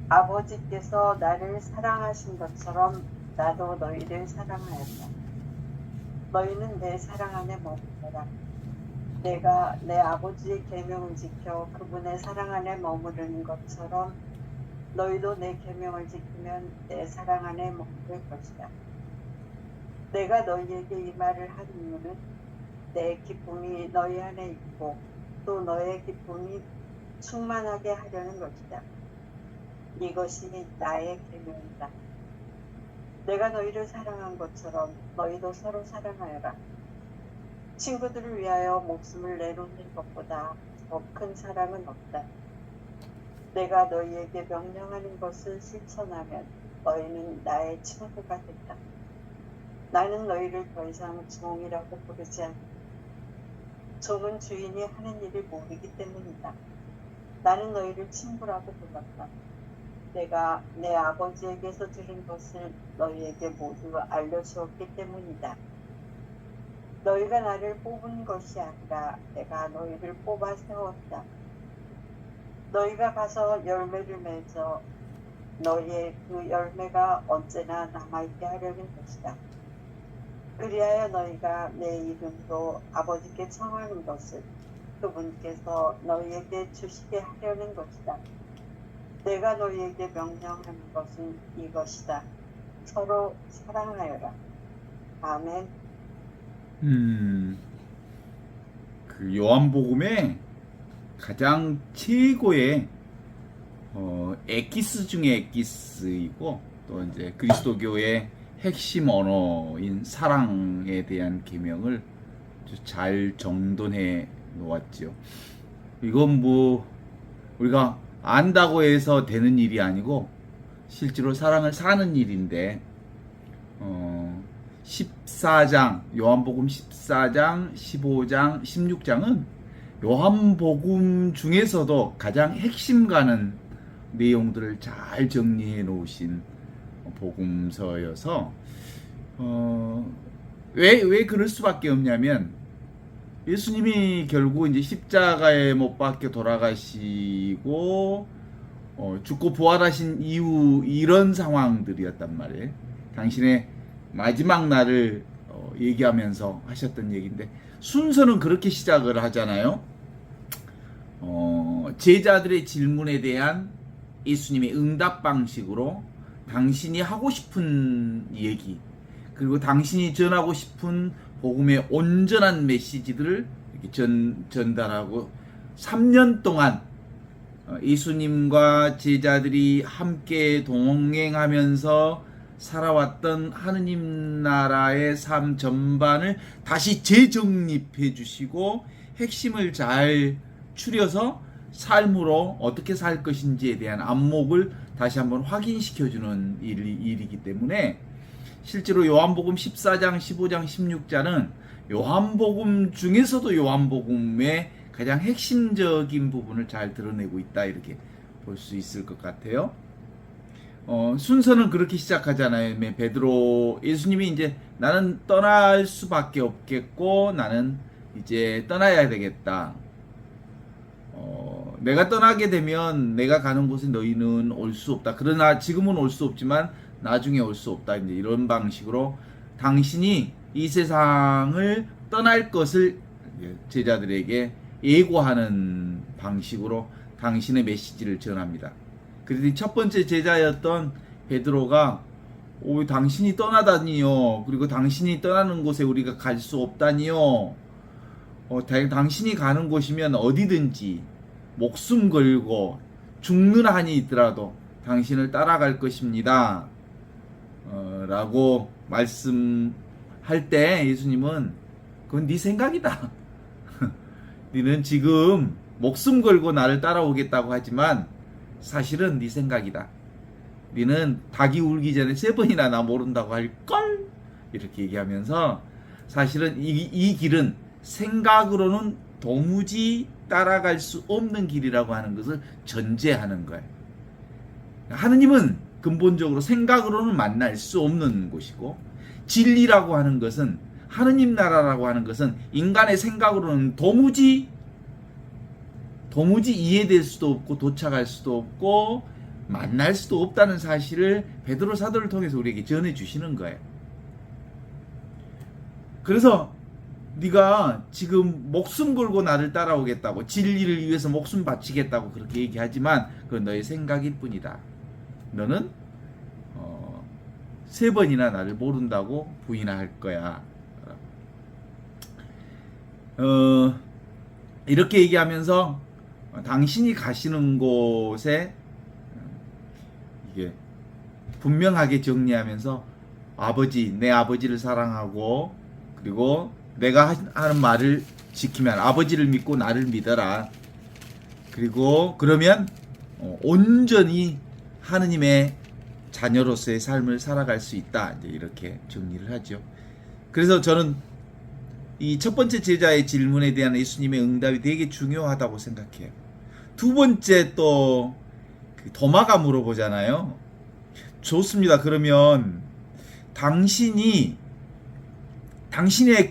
아버지께서 나를 사랑하신 것처럼 나도 너희를 사랑하였다. 너희는 내 사랑 안에 머무르라. 내가 내 아버지의 계명을 지켜 그분의 사랑 안에 머무르는 것처럼 너희도 내 계명을 지키면 내 사랑 안에 머무를 것이다. 내가 너희에게 이 말을 한 이유는 내 기쁨이 너희 안에 있고 또 너의 기쁨이 충만하게 하려는 것이다. 이것이 나의 계명이다. 내가 너희를 사랑한 것처럼 너희도 서로 사랑하여라. 친구들을 위하여 목숨을 내놓는 것보다 더 큰 사랑은 없다. 내가 너희에게 명령하는 것을 실천하면 너희는 나의 친구가 된다. 나는 너희를 더 이상 종이라고 부르지 않는다. 종은 주인이 하는 일을 모르기 때문이다. 나는 너희를 친구라고 불렀다. 내가 내 아버지에게서 들은 것을 너희에게 모두 알려주었기 때문이다. 너희가 나를 뽑은 것이 아니라 내가 너희를 뽑아 세웠다. 너희가 가서 열매를 맺어 너희의 그 열매가 언제나 남아있게 하려는 것이다. 그리하여 너희가 내 이름으로 아버지께 청하는 것을 그분께서 너희에게 주시게 하려는 것이다. 내가 너희에게 명령하는 것은 이것이다. 서로 사랑하여라. 아멘. 그 요한복음의 가장 최고의 에키스 중에 에키스이고 또 이제 그리스도교의 핵심 언어인 사랑에 대한 계명을 잘 정돈해 놓았지요. 이건 뭐 우리가 안다고 해서 되는 일이 아니고 실제로 사랑을 사는 일인데 14장 요한복음 14장 15장 16장은 요한복음 중에서도 가장 핵심 가는 내용들을 잘 정리해 놓으신 복음서여서 왜 그럴 수밖에 없냐면 예수님이 결국 이제 십자가에 못 박혀 돌아가시고 죽고 부활하신 이후 이런 상황들이었단 말이에요. 당신의 마지막 날을 얘기하면서 하셨던 얘기인데 순서는 그렇게 시작을 하잖아요. 제자들의 질문에 대한 예수님의 응답 방식으로 당신이 하고 싶은 얘기 그리고 당신이 전하고 싶은 복음의 온전한 메시지들을 이렇게 전달하고 3년 동안 예수님과 제자들이 함께 동행하면서 살아왔던 하느님 나라의 삶 전반을 다시 재정립해 주시고 핵심을 잘 추려서 삶으로 어떻게 살 것인지에 대한 안목을 다시 한번 확인시켜주는 일이기 때문에 실제로 요한복음 14장, 15장, 16장은 요한복음 중에서도 요한복음의 가장 핵심적인 부분을 잘 드러내고 있다 이렇게 볼 수 있을 것 같아요. 순서는 그렇게 시작하잖아요. 베드로 예수님이 이제 나는 떠날 수밖에 없겠고 나는 이제 떠나야 되겠다. 내가 떠나게 되면 내가 가는 곳에 너희는 올 수 없다. 그러나 지금은 올 수 없지만 나중에 올 수 없다. 이제 이런 방식으로 당신이 이 세상을 떠날 것을 제자들에게 예고하는 방식으로 당신의 메시지를 전합니다. 그랬더니 첫 번째 제자였던 베드로가 당신이 떠나다니요. 그리고 당신이 떠나는 곳에 우리가 갈 수 없다니요. 당신이 가는 곳이면 어디든지 목숨 걸고 죽는 한이 있더라도 당신을 따라갈 것입니다. 라고 말씀할 때 예수님은 그건 네 생각이다. 너는 지금 목숨 걸고 나를 따라오겠다고 하지만 사실은 네 생각이다. 너는 닭이 울기 전에 3번이나 나 모른다고 할걸? 이렇게 얘기하면서 사실은 이 길은 생각으로는 도무지 따라갈 수 없는 길이라고 하는 것을 전제하는 거예요. 하느님은 근본적으로 생각으로는 만날 수 없는 곳이고 진리라고 하는 것은 하느님 나라라고 하는 것은 인간의 생각으로는 도무지 이해될 수도 없고 도착할 수도 없고 만날 수도 없다는 사실을 베드로 사도를 통해서 우리에게 전해 주시는 거예요. 그래서 네가 지금 목숨 걸고 나를 따라오겠다고, 진리를 위해서 목숨 바치겠다고 그렇게 얘기하지만 그건 너의 생각일 뿐이다. 너는 3번이나 나를 모른다고 부인할 거야. 이렇게 얘기하면서 당신이 가시는 곳에 이게 분명하게 정리하면서 아버지, 내 아버지를 사랑하고 그리고 내가 하는 말을 지키면 아버지를 믿고 나를 믿어라. 그리고 그러면 온전히 하느님의 자녀로서의 삶을 살아갈 수 있다. 이제 이렇게 정리를 하죠. 그래서 저는 이 첫 번째 제자의 질문에 대한 예수님의 응답이 되게 중요하다고 생각해요. 두 번째 또 도마가 물어보잖아요. 좋습니다. 그러면 당신의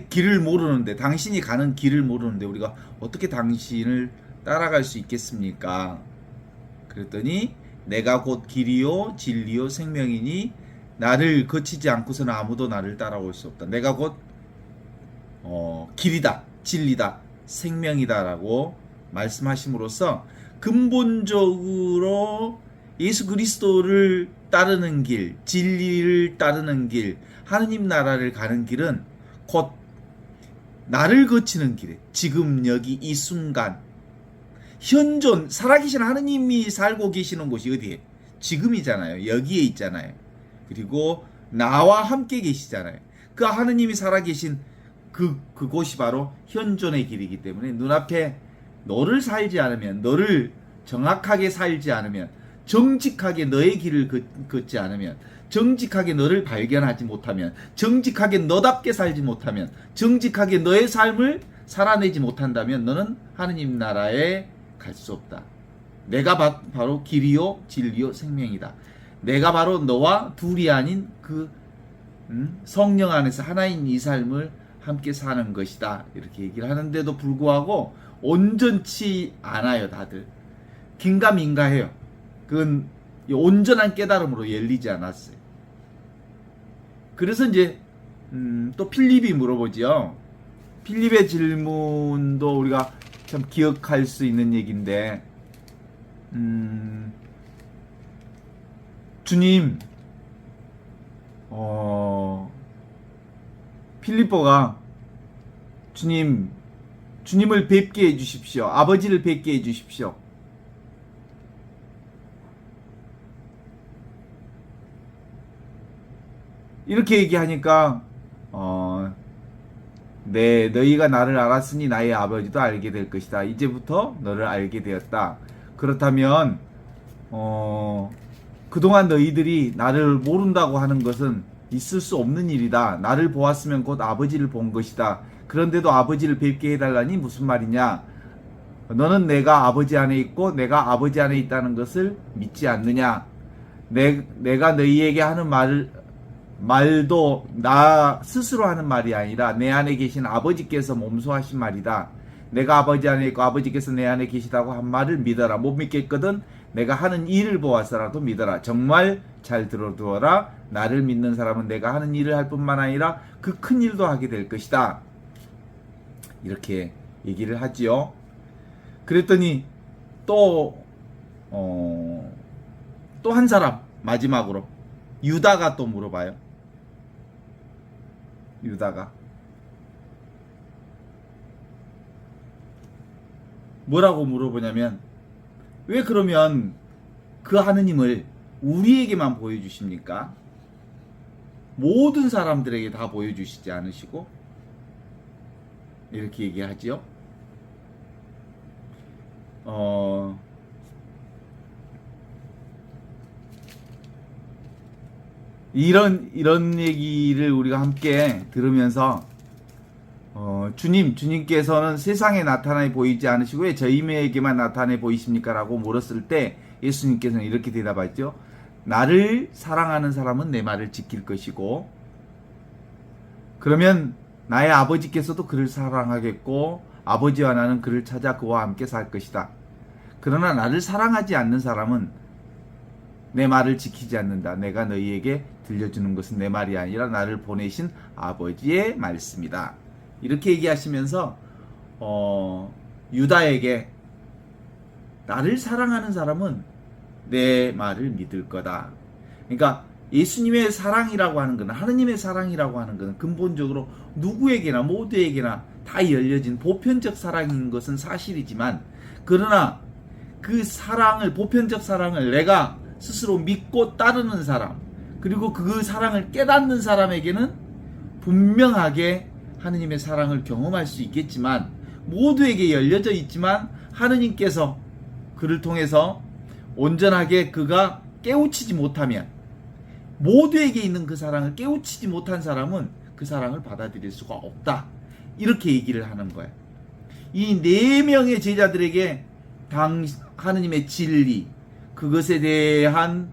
길을 모르는데, 당신이 가는 길을 모르는데 우리가 어떻게 당신을 따라갈 수 있겠습니까? 그랬더니 내가 곧 길이요 진리요 생명이니 나를 거치지 않고서는 아무도 나를 따라올 수 없다. 내가 곧 길이다, 진리다, 생명이다라고 말씀하심으로써 근본적으로 예수 그리스도를 따르는 길, 진리를 따르는 길, 하느님 나라를 가는 길은 곧 나를 거치는 길에, 지금 여기 이 순간 현존 살아계신 하느님이 살고 계시는 곳이 어디에? 지금이잖아요. 여기에 있잖아요. 그리고 나와 함께 계시잖아요. 그 하느님이 살아계신 그곳이 바로 현존의 길이기 때문에 눈앞에 너를 살지 않으면, 너를 정확하게 살지 않으면, 정직하게 너의 길을 걷지 않으면, 정직하게 너를 발견하지 못하면, 정직하게 너답게 살지 못하면, 정직하게 너의 삶을 살아내지 못한다면 너는 하느님 나라에 갈 수 없다. 내가 바로 길이요 진리요 생명이다. 내가 바로 너와 둘이 아닌 그 성령 안에서 하나인 이 삶을 함께 사는 것이다. 이렇게 얘기를 하는데도 불구하고 온전치 않아요. 다들 긴가민가해요. 그건 온전한 깨달음으로 열리지 않았어요. 그래서 이제 또 필립이 물어보죠. 필립의 질문도 우리가 참 기억할 수 있는 얘기인데, 주님, 필립보가 주님을 뵙게 해주십시오. 아버지를 뵙게 해주십시오. 이렇게 얘기하니까 너희가 나를 알았으니 나의 아버지도 알게 될 것이다. 이제부터 너를 알게 되었다. 그렇다면 그동안 너희들이 나를 모른다고 하는 것은 있을 수 없는 일이다. 나를 보았으면 곧 아버지를 본 것이다. 그런데도 아버지를 뵙게 해달라니 무슨 말이냐? 너는 내가 아버지 안에 있고 내가 아버지 안에 있다는 것을 믿지 않느냐? 내가 너희에게 하는 말도 나 스스로 하는 말이 아니라 내 안에 계신 아버지께서 몸소하신 말이다. 내가 아버지 안에 있고 아버지께서 내 안에 계시다고 한 말을 믿어라. 못 믿겠거든 내가 하는 일을 보아서라도 믿어라. 정말 잘 들어두어라. 나를 믿는 사람은 내가 하는 일을 할 뿐만 아니라 그 큰 일도 하게 될 것이다. 이렇게 얘기를 하지요. 그랬더니 또 한 사람 마지막으로 유다가 또 물어봐요. 유다가 뭐라고 물어보냐면, 왜 그러면 그 하느님을 우리에게만 보여주십니까? 모든 사람들에게 다 보여주시지 않으시고? 이렇게 얘기하지요. 이런 얘기를 우리가 함께 들으면서 주님께서는 세상에 나타나 보이지 않으시고 왜 저희에게만 나타내 보이십니까? 라고 물었을 때 예수님께서는 이렇게 대답하죠. 나를 사랑하는 사람은 내 말을 지킬 것이고, 그러면 나의 아버지께서도 그를 사랑하겠고 아버지와 나는 그를 찾아 그와 함께 살 것이다. 그러나 나를 사랑하지 않는 사람은 내 말을 지키지 않는다. 내가 너희에게 들려주는 것은 내 말이 아니라 나를 보내신 아버지의 말씀이다. 이렇게 얘기하시면서 유다에게 나를 사랑하는 사람은 내 말을 믿을 거다. 그러니까 예수님의 사랑이라고 하는 것은, 하느님의 사랑이라고 하는 것은 근본적으로 누구에게나 모두에게나 다 열려진 보편적 사랑인 것은 사실이지만, 그러나 그 사랑을, 보편적 사랑을 내가 스스로 믿고 따르는 사람, 그리고 그 사랑을 깨닫는 사람에게는 분명하게 하느님의 사랑을 경험할 수 있겠지만, 모두에게 열려져 있지만 하느님께서 그를 통해서 온전하게 그가 깨우치지 못하면, 모두에게 있는 그 사랑을 깨우치지 못한 사람은 그 사랑을 받아들일 수가 없다. 이렇게 얘기를 하는 거예요. 이 4명의 제자들에게 하느님의 진리, 그것에 대한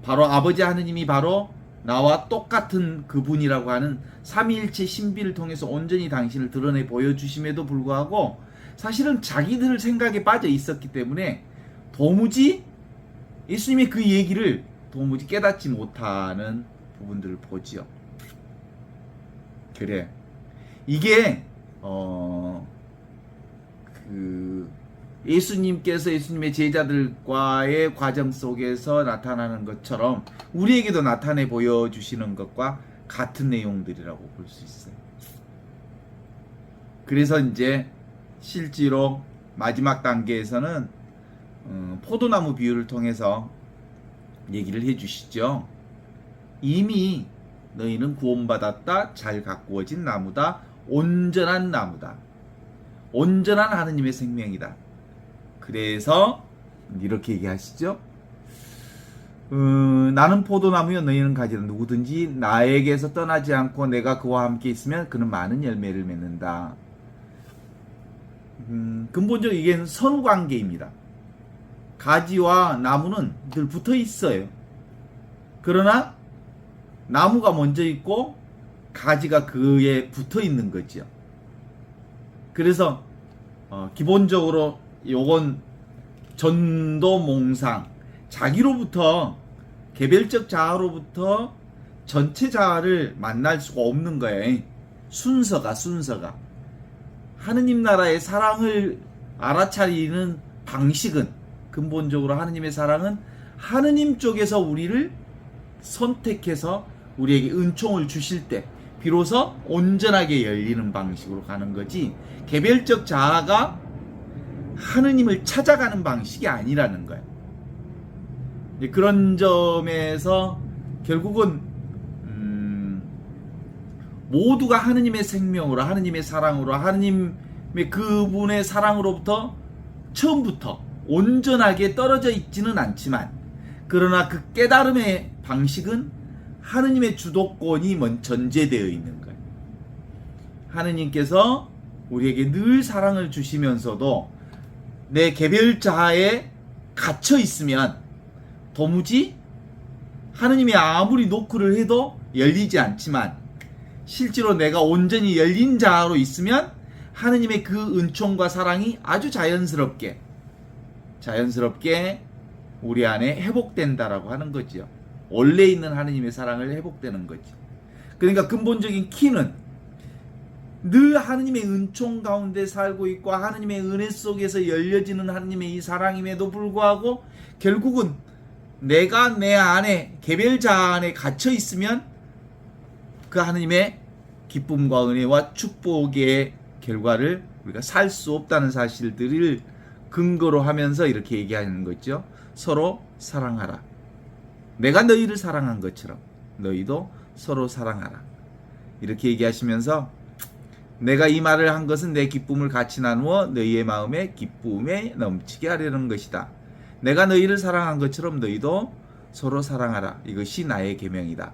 바로 아버지 하느님이 바로 나와 똑같은 그분이라고 하는 삼위일체 신비를 통해서 온전히 당신을 드러내 보여주심에도 불구하고 사실은 자기들 생각에 빠져 있었기 때문에 도무지 예수님의 그 얘기를 도무지 깨닫지 못하는 부분들을 보지요. 그래, 이게 예수님께서 예수님의 제자들과의 과정 속에서 나타나는 것처럼 우리에게도 나타내 보여주시는 것과 같은 내용들이라고 볼 수 있어요. 그래서 이제 실제로 마지막 단계에서는 포도나무 비유를 통해서 얘기를 해주시죠. 이미 너희는 구원받았다. 잘 가꾸어진 나무다. 온전한 나무다. 온전한 하느님의 생명이다. 그래서 이렇게 얘기하시죠. 나는 포도나무여 너희는 가지라. 누구든지 나에게서 떠나지 않고 내가 그와 함께 있으면 그는 많은 열매를 맺는다. 근본적으로 이게 선관계입니다. 가지와 나무는 늘 붙어 있어요. 그러나 나무가 먼저 있고 가지가 그에 붙어 있는 거죠. 그래서 기본적으로 요건 전도몽상, 자기로부터 개별적 자아로부터 전체 자아를 만날 수가 없는 거예요. 순서가 하느님 나라의 사랑을 알아차리는 방식은, 근본적으로 하느님의 사랑은 하느님 쪽에서 우리를 선택해서 우리에게 은총을 주실 때 비로소 온전하게 열리는 방식으로 가는 거지, 개별적 자아가 하느님을 찾아가는 방식이 아니라는 거예요. 그런 점에서 결국은 모두가 하느님의 생명으로, 하느님의 사랑으로, 하느님의 그분의 사랑으로부터 처음부터 온전하게 떨어져 있지는 않지만, 그러나 그 깨달음의 방식은 하느님의 주도권이 전제되어 있는 거예요. 하느님께서 우리에게 늘 사랑을 주시면서도 내 개별 자아에 갇혀 있으면 도무지 하느님이 아무리 노크를 해도 열리지 않지만, 실제로 내가 온전히 열린 자아로 있으면 하느님의 그 은총과 사랑이 아주 자연스럽게 우리 안에 회복된다라고 하는 거죠. 원래 있는 하느님의 사랑을 회복되는 거죠. 그러니까 근본적인 키는 늘 하느님의 은총 가운데 살고 있고 하느님의 은혜 속에서 열려지는 하느님의 이 사랑임에도 불구하고 결국은 내가 내 안에, 개별 자아 안에 갇혀 있으면 그 하느님의 기쁨과 은혜와 축복의 결과를 우리가 살 수 없다는 사실들을 근거로 하면서 이렇게 얘기하는 거죠. 서로 사랑하라. 내가 너희를 사랑한 것처럼 너희도 서로 사랑하라. 이렇게 얘기하시면서 내가 이 말을 한 것은 내 기쁨을 같이 나누어 너희의 마음에 기쁨에 넘치게 하려는 것이다. 내가 너희를 사랑한 것처럼 너희도 서로 사랑하라. 이것이 나의 계명이다.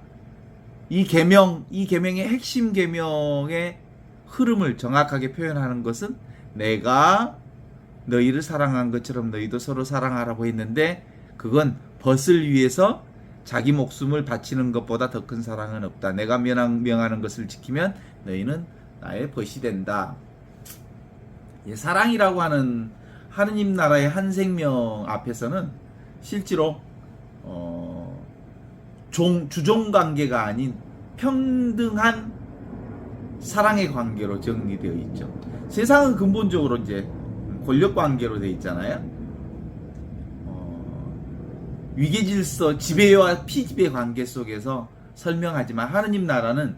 이 계명의 핵심 계명의 흐름을 정확하게 표현하는 것은 내가 너희를 사랑한 것처럼 너희도 서로 사랑하라고 했는데, 그건 벗을 위해서 자기 목숨을 바치는 것보다 더 큰 사랑은 없다. 내가 명하는 것을 지키면 너희는 나의 벗이 된다. 사랑이라고 하는 하느님 나라의 한 생명 앞에서는 실제로 주종 관계가 아닌 평등한 사랑의 관계로 정리되어 있죠. 세상은 근본적으로 이제 권력 관계로 되어 있잖아요. 위계질서, 지배와 피지배 관계 속에서 설명하지만 하느님 나라는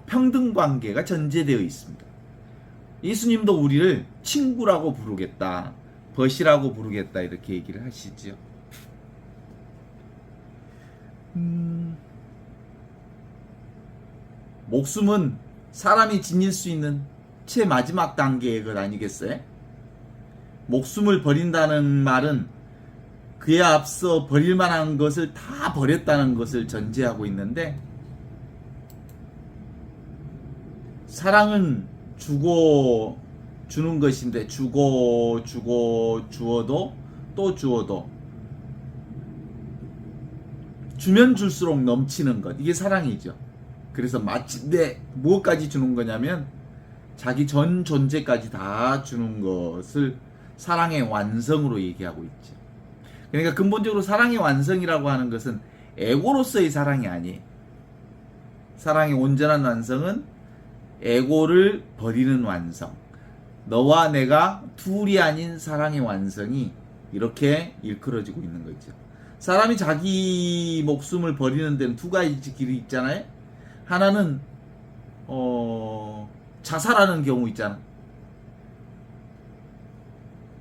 평등 관계가 전제되어 있습니다. 예수님도 우리를 친구라고 부르겠다, 벗이라고 부르겠다 이렇게 얘기를 하시죠. 목숨은 사람이 지닐 수 있는 최마지막 단계의 것 아니겠어요? 목숨을 버린다는 말은 그에 앞서 버릴 만한 것을 다 버렸다는 것을 전제하고 있는데, 사랑은 주고 주는 것인데 주어도 또 주어도 주면 줄수록 넘치는 것, 이게 사랑이죠. 그래서 마침내 무엇까지 주는 거냐면 자기 전 존재까지 다 주는 것을 사랑의 완성으로 얘기하고 있죠. 그러니까 근본적으로 사랑의 완성이라고 하는 것은 에고로서의 사랑이 아니에요. 사랑의 온전한 완성은 에고를 버리는 완성, 너와 내가 둘이 아닌 사랑의 완성이 이렇게 일컬어지고 있는 거죠. 사람이 자기 목숨을 버리는 데는 두 가지 길이 있잖아요. 하나는 자살하는 경우 있잖아.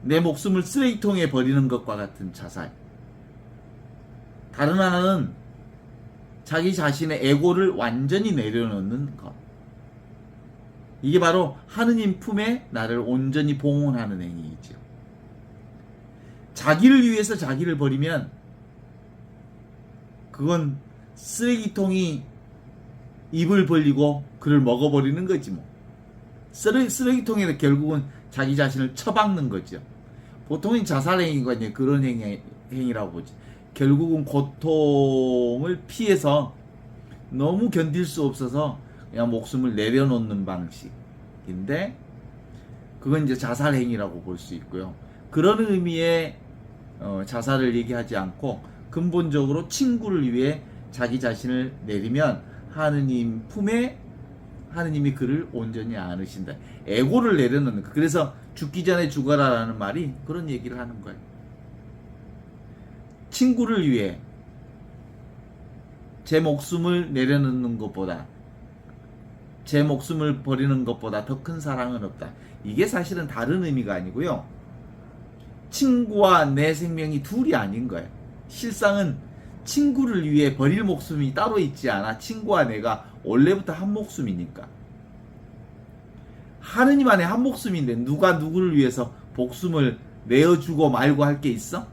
내 목숨을 쓰레기통에 버리는 것과 같은 자살. 다른 하나는 자기 자신의 에고를 완전히 내려놓는 것. 이게 바로 하느님 품에 나를 온전히 봉헌하는 행위이죠. 자기를 위해서 자기를 버리면 그건 쓰레기통이 입을 벌리고 그를 먹어버리는 거지 뭐. 쓰레기통에는 결국은 자기 자신을 처박는 거죠. 보통은 자살행위가 이제 그런 행위라고 보지. 결국은 고통을 피해서 너무 견딜 수 없어서 그냥 목숨을 내려놓는 방식인데, 그건 이제 자살행위라고 볼 수 있고요. 그런 의미의 자살을 얘기하지 않고 근본적으로 친구를 위해 자기 자신을 내리면 하느님 품에 하느님이 그를 온전히 안으신다. 에고를 내려놓는 거. 그래서 죽기 전에 죽어라라는 말이 그런 얘기를 하는 거예요. 친구를 위해 제 목숨을 내려놓는 것보다, 제 목숨을 버리는 것보다 더 큰 사랑은 없다. 이게 사실은 다른 의미가 아니고요. 친구와 내 생명이 둘이 아닌 거예요. 실상은 친구를 위해 버릴 목숨이 따로 있지 않아. 친구와 내가 원래부터 한 목숨이니까. 하느님 안에 한 목숨인데 누가 누구를 위해서 목숨을 내어주고 말고 할 게 있어?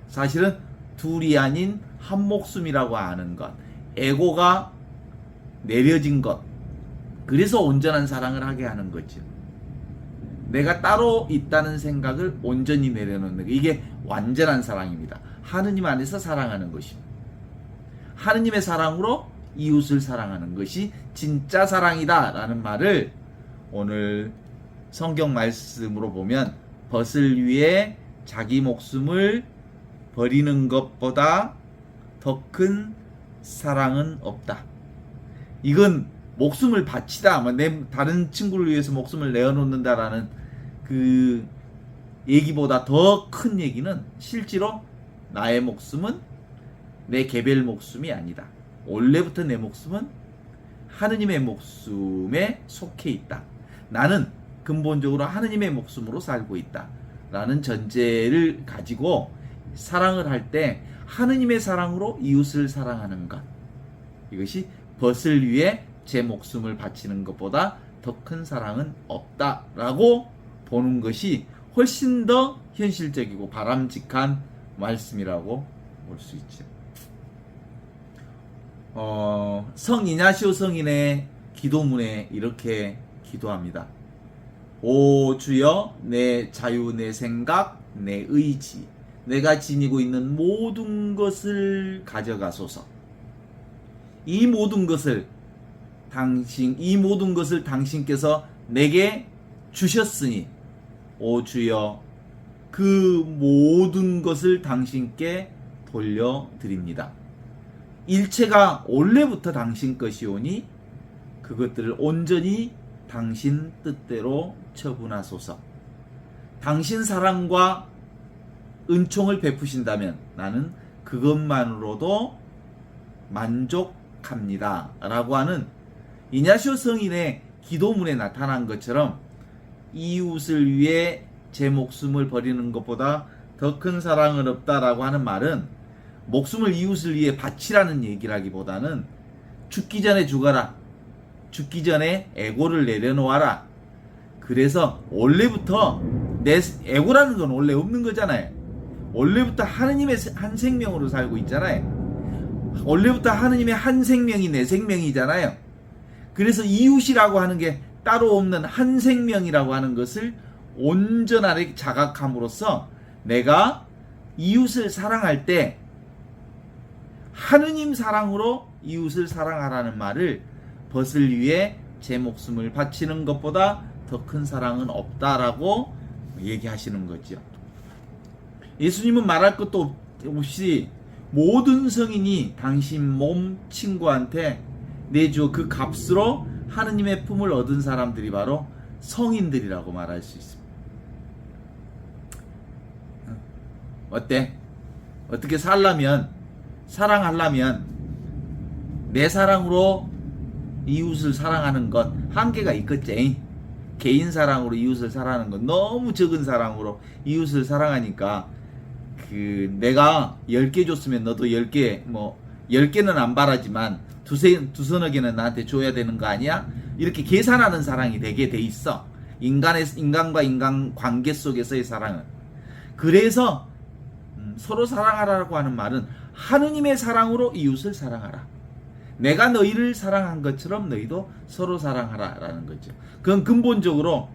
사실은 둘이 아닌 한 목숨이라고 아는 것, 에고가 내려진 것, 그래서 온전한 사랑을 하게 하는 거죠. 내가 따로 있다는 생각을 온전히 내려놓는 것, 이게 완전한 사랑입니다. 하느님 안에서 사랑하는 것입니다. 하느님의 사랑으로 이웃을 사랑하는 것이 진짜 사랑이다 라는 말을 오늘 성경 말씀으로 보면, 벗을 위해 자기 목숨을 버리는 것보다 더 큰 사랑은 없다. 이건 목숨을 바치다, 내 다른 친구를 위해서 목숨을 내어놓는다라는 그 얘기보다 더 큰 얘기는 실제로 나의 목숨은 내 개별 목숨이 아니다. 원래부터 내 목숨은 하느님의 목숨에 속해 있다. 나는 근본적으로 하느님의 목숨으로 살고 있다 라는 전제를 가지고 사랑을 할 때 하느님의 사랑으로 이웃을 사랑하는 것, 이것이 벗을 위해 제 목숨을 바치는 것보다 더 큰 사랑은 없다라고 보는 것이 훨씬 더 현실적이고 바람직한 말씀이라고 볼 수 있죠. 성 이냐시오 성인의 기도문에 이렇게 기도합니다. 오 주여, 내 자유, 내 생각, 내 의지, 내가 지니고 있는 모든 것을 가져가소서. 이 모든 것을 당신께서 내게 주셨으니, 오 주여, 그 모든 것을 당신께 돌려드립니다. 일체가 원래부터 당신 것이오니 그것들을 온전히 당신 뜻대로 처분하소서. 당신 사랑과 은총을 베푸신다면 나는 그것만으로도 만족합니다. 라고 하는 이냐시오 성인의 기도문에 나타난 것처럼 이웃을 위해 제 목숨을 버리는 것보다 더 큰 사랑은 없다라고 하는 말은 목숨을 이웃을 위해 바치라는 얘기라기보다는 죽기 전에 죽어라. 죽기 전에 애고를 내려놓아라. 그래서 원래부터 내 애고라는 건 원래 없는 거잖아요. 원래부터 하느님의 한 생명으로 살고 있잖아요. 원래부터 하느님의 한 생명이 내 생명이잖아요. 그래서 이웃이라고 하는 게 따로 없는 한 생명이라고 하는 것을 온전하게 자각함으로써 내가 이웃을 사랑할 때 하느님 사랑으로 이웃을 사랑하라는 말을 벗을 위해 제 목숨을 바치는 것보다 더 큰 사랑은 없다라고 얘기하시는 거죠. 예수님은 말할 것도 없이 모든 성인이 당신 몸 친구한테 내주어 그 값으로 하느님의 품을 얻은 사람들이 바로 성인들이라고 말할 수 있습니다. 어때? 어떻게 살려면, 사랑하려면 내 사랑으로 이웃을 사랑하는 것 한계가 있겠지. 개인 사랑으로 이웃을 사랑하는 건 너무 적은 사랑으로 이웃을 사랑하니까 내가 10개 줬으면 너도 10개 10개는 안 바라지만 두서너 개는 나한테 줘야 되는 거 아니야? 이렇게 계산하는 사랑이 되게 돼 있어. 인간과 인간 관계 속에서의 사랑은. 그래서 서로 사랑하라고 하는 말은 하느님의 사랑으로 이웃을 사랑하라. 내가 너희를 사랑한 것처럼 너희도 서로 사랑하라라는 거죠. 그건 근본적으로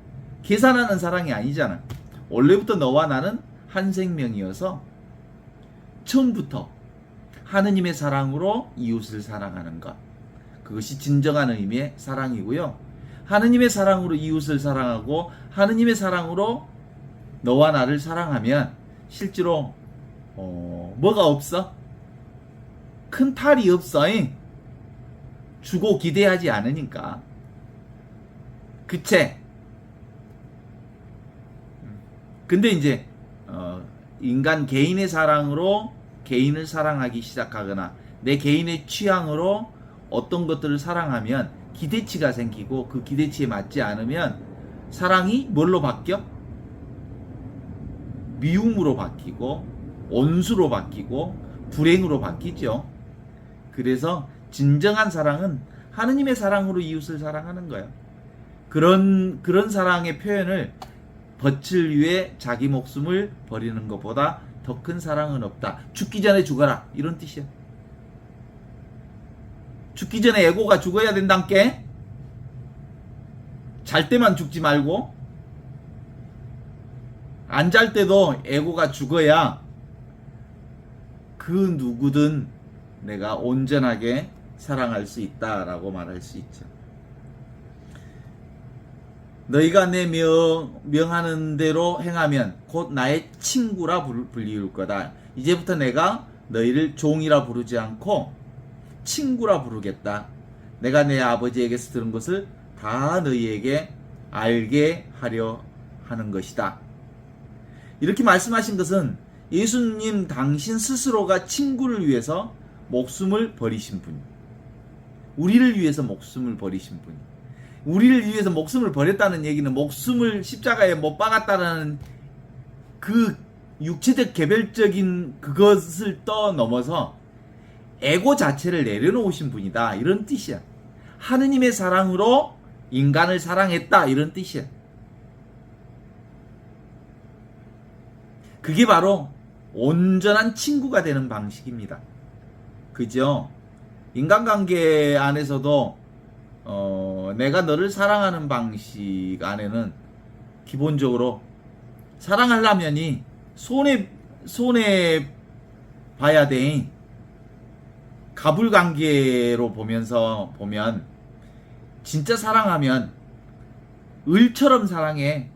계산하는 사랑이 아니잖아. 원래부터 너와 나는 한 생명이어서 처음부터 하느님의 사랑으로 이웃을 사랑하는 것. 그것이 진정한 의미의 사랑이고요. 하느님의 사랑으로 이웃을 사랑하고 하느님의 사랑으로 너와 나를 사랑하면 실제로 뭐가 없어? 큰 탈이 없어. 주고 기대하지 않으니까. 그치? 근데 이제 인간 개인의 사랑으로 개인을 사랑하기 시작하거나 내 개인의 취향으로 어떤 것들을 사랑하면 기대치가 생기고 그 기대치에 맞지 않으면 사랑이 뭘로 바뀌어? 미움으로 바뀌고 온수로 바뀌고 불행으로 바뀌죠. 그래서 진정한 사랑은 하느님의 사랑으로 이웃을 사랑하는 거예요. 그런 사랑의 표현을 벗을 위해 자기 목숨을 버리는 것보다 더 큰 사랑은 없다. 죽기 전에 죽어라. 이런 뜻이야. 죽기 전에 에고가 죽어야 된단께. 잘 때만 죽지 말고 안 잘 때도 에고가 죽어야 그 누구든 내가 온전하게 사랑할 수 있다라고 말할 수 있죠. 너희가 내 명하는 대로 행하면 곧 나의 친구라 불리울 거다. 이제부터 내가 너희를 종이라 부르지 않고 친구라 부르겠다. 내가 내 아버지에게서 들은 것을 다 너희에게 알게 하려 하는 것이다. 이렇게 말씀하신 것은 예수님 당신 스스로가 친구를 위해서 목숨을 버리신 분, 우리를 위해서 목숨을 버리신 분, 우리를 위해서 목숨을 버렸다는 얘기는 목숨을 십자가에 못 박았다는 그 육체적 개별적인 그것을 떠넘어서 에고 자체를 내려놓으신 분이다. 이런 뜻이야. 하느님의 사랑으로 인간을 사랑했다. 이런 뜻이야. 그게 바로 온전한 친구가 되는 방식입니다. 그죠? 인간관계 안에서도 내가 너를 사랑하는 방식 안에는 기본적으로 사랑하려면이 손해 봐야 돼. 가불관계로 보면 진짜 사랑하면 을처럼 사랑해.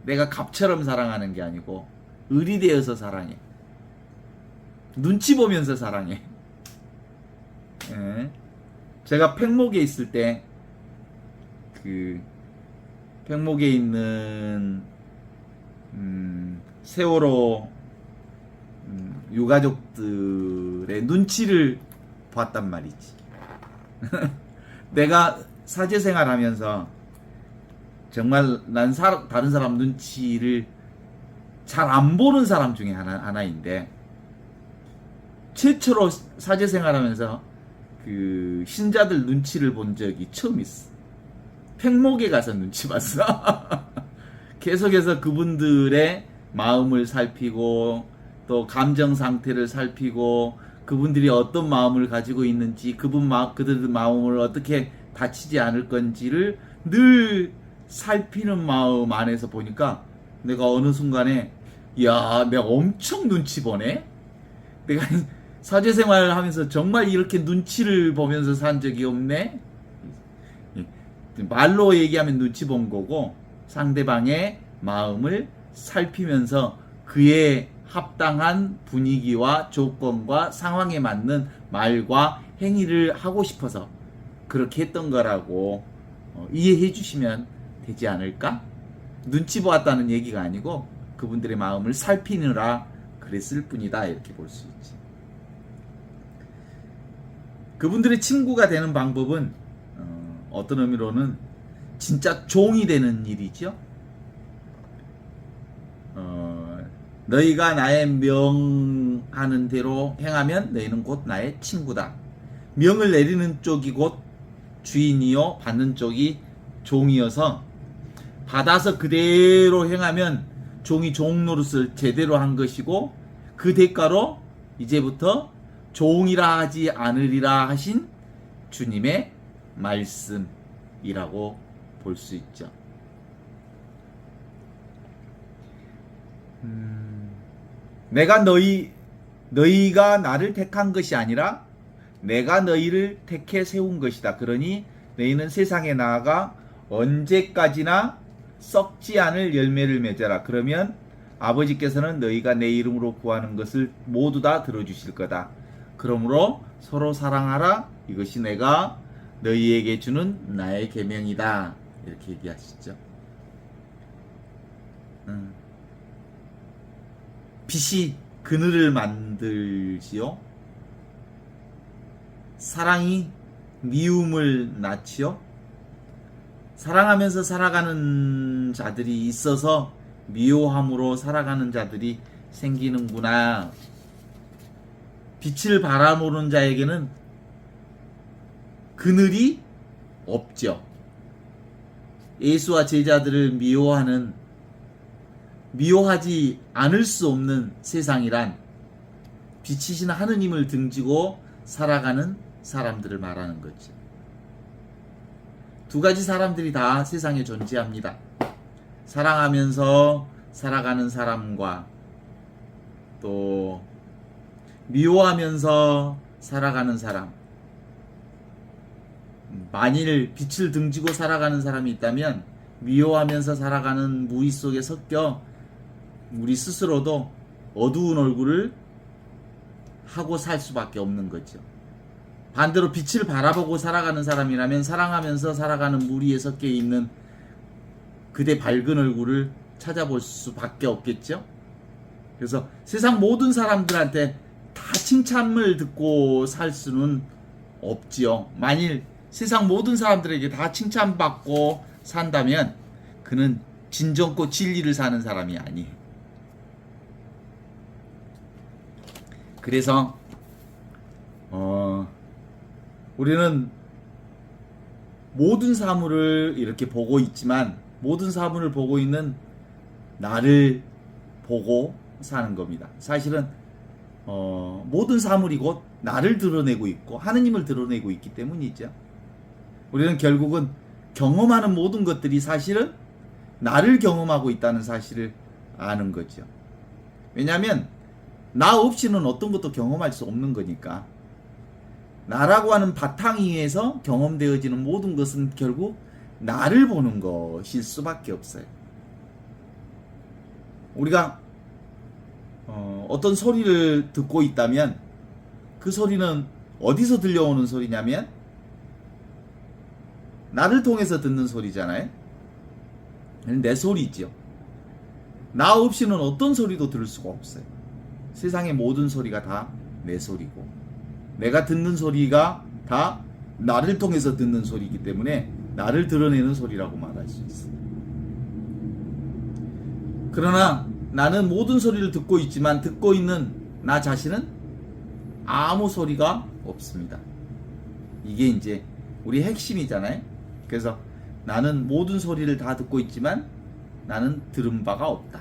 내가 갑처럼 사랑하는 게 아니고 을이 되어서 사랑해. 눈치 보면서 사랑해. 예. 제가 팽목에 있을 때 그 팽목에 있는 세월호 유가족들의 눈치를 봤단 말이지. 내가 사제 생활하면서 정말 난 다른 사람 눈치를 잘 안 보는 사람 중에 하나인데, 최초로 사제 생활하면서 그 신자들 눈치를 본 적이 처음 있어. 팽목에 가서 눈치 봤어. 계속해서 그분들의 마음을 살피고 또 감정 상태를 살피고 그분들이 어떤 마음을 가지고 있는지 그들의 마음을 어떻게 다치지 않을 건지를 늘 살피는 마음 안에서 보니까 내가 어느 순간에 야, 내가 엄청 눈치 보네. 내가 사제생활을 하면서 정말 이렇게 눈치를 보면서 산 적이 없네. 말로 얘기하면 눈치 본 거고, 상대방의 마음을 살피면서 그의 합당한 분위기와 조건과 상황에 맞는 말과 행위를 하고 싶어서 그렇게 했던 거라고 이해해 주시면 되지 않을까? 눈치 보았다는 얘기가 아니고 그분들의 마음을 살피느라 그랬을 뿐이다, 이렇게 볼 수 있지. 그분들의 친구가 되는 방법은 어떤 의미로는 진짜 종이 되는 일이죠. 너희가 나의 명하는 대로 행하면 너희는 곧 나의 친구다. 명을 내리는 쪽이 곧 주인이요, 받는 쪽이 종이어서 받아서 그대로 행하면 종이 종 노릇을 제대로 한 것이고, 그 대가로 이제부터 종이라 하지 않으리라 하신 주님의 말씀이라고 볼 수 있죠. 내가 너희가 나를 택한 것이 아니라 내가 너희를 택해 세운 것이다. 그러니 너희는 세상에 나아가 언제까지나 썩지 않을 열매를 맺어라. 그러면 아버지께서는 너희가 내 이름으로 구하는 것을 모두 다 들어주실 거다. 그러므로 서로 사랑하라. 이것이 내가 너희에게 주는 나의 계명이다. 이렇게 얘기하시죠. 빛이 그늘을 만들지요. 사랑이 미움을 낳지요. 사랑하면서 살아가는 자들이 있어서 미워함으로 살아가는 자들이 생기는구나. 빛을 바라보는 자에게는 그늘이 없죠. 예수와 제자들을 미워하지 않을 수 없는 세상이란 빛이신 하느님을 등지고 살아가는 사람들을 말하는 거죠. 두 가지 사람들이 다 세상에 존재합니다. 사랑하면서 살아가는 사람과 또 미워하면서 살아가는 사람. 만일 빛을 등지고 살아가는 사람이 있다면 미워하면서 살아가는 무의 속에 섞여 우리 스스로도 어두운 얼굴을 하고 살 수밖에 없는 거죠. 반대로 빛을 바라보고 살아가는 사람이라면 사랑하면서 살아가는 무리에 섞여 있는 그대 밝은 얼굴을 찾아볼 수밖에 없겠죠. 그래서 세상 모든 사람들한테 다 칭찬을 듣고 살 수는 없지요. 만일 세상 모든 사람들에게 다 칭찬받고 산다면 그는 진정고 진리를 사는 사람이 아니에요. 그래서 우리는 모든 사물을 이렇게 보고 있지만 모든 사물을 보고 있는 나를 보고 사는 겁니다. 사실은 모든 사물이 곧 나를 드러내고 있고 하느님을 드러내고 있기 때문이죠. 우리는 결국은 경험하는 모든 것들이 사실은 나를 경험하고 있다는 사실을 아는 거죠. 왜냐하면 나 없이는 어떤 것도 경험할 수 없는 거니까. 나라고 하는 바탕 위에서 경험되어지는 모든 것은 결국 나를 보는 것일 수밖에 없어요. 우리가 어떤 소리를 듣고 있다면 그 소리는 어디서 들려오는 소리냐면 나를 통해서 듣는 소리잖아요. 내 소리죠. 나 없이는 어떤 소리도 들을 수가 없어요. 세상의 모든 소리가 다 내 소리고 내가 듣는 소리가 다 나를 통해서 듣는 소리이기 때문에 나를 드러내는 소리라고 말할 수 있어요. 그러나 나는 모든 소리를 듣고 있지만 듣고 있는 나 자신은 아무 소리가 없습니다. 이게 이제 우리 핵심이잖아요. 그래서 나는 모든 소리를 다 듣고 있지만 나는 들은 바가 없다.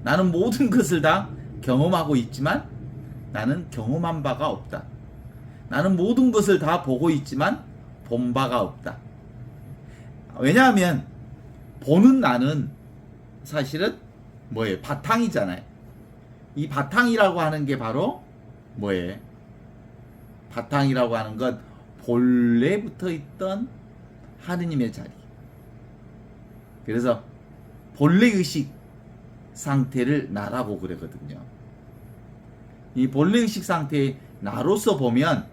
나는 모든 것을 다 경험하고 있지만 나는 경험한 바가 없다. 나는 모든 것을 다 보고 있지만 본 바가 없다. 왜냐하면 보는 나는 사실은 뭐예요? 바탕이잖아요. 이 바탕이라고 하는 게 바로 뭐예요? 바탕이라고 하는 건 본래 붙어 있던 하느님의 자리. 그래서 본래 의식 상태를 나라고 그러거든요. 이 본래 의식 상태의 나로서 보면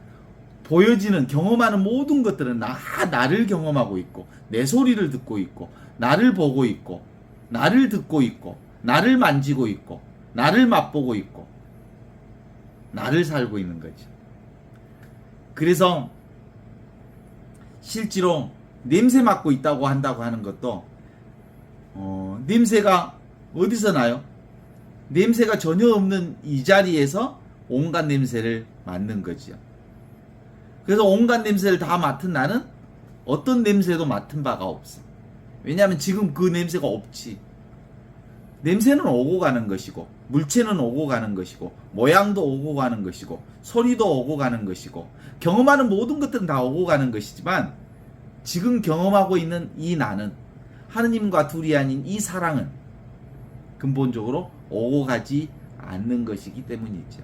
보여지는 경험하는 모든 것들은 나를 경험하고 있고 내 소리를 듣고 있고 나를 보고 있고 나를 듣고 있고 나를 만지고 있고 나를 맛보고 있고 나를 살고 있는 거죠. 그래서 실제로 냄새 맡고 있다고 한다고 하는 것도 냄새가 어디서 나요? 냄새가 전혀 없는 이 자리에서 온갖 냄새를 맡는 거죠. 그래서 온갖 냄새를 다 맡은 나는 어떤 냄새도 맡은 바가 없어. 왜냐하면 지금 그 냄새가 없지. 냄새는 오고 가는 것이고 물체는 오고 가는 것이고 모양도 오고 가는 것이고 소리도 오고 가는 것이고 경험하는 모든 것들은 다 오고 가는 것이지만 지금 경험하고 있는 이 나는 하느님과 둘이 아닌 이 사랑은 근본적으로 오고 가지 않는 것이기 때문이죠.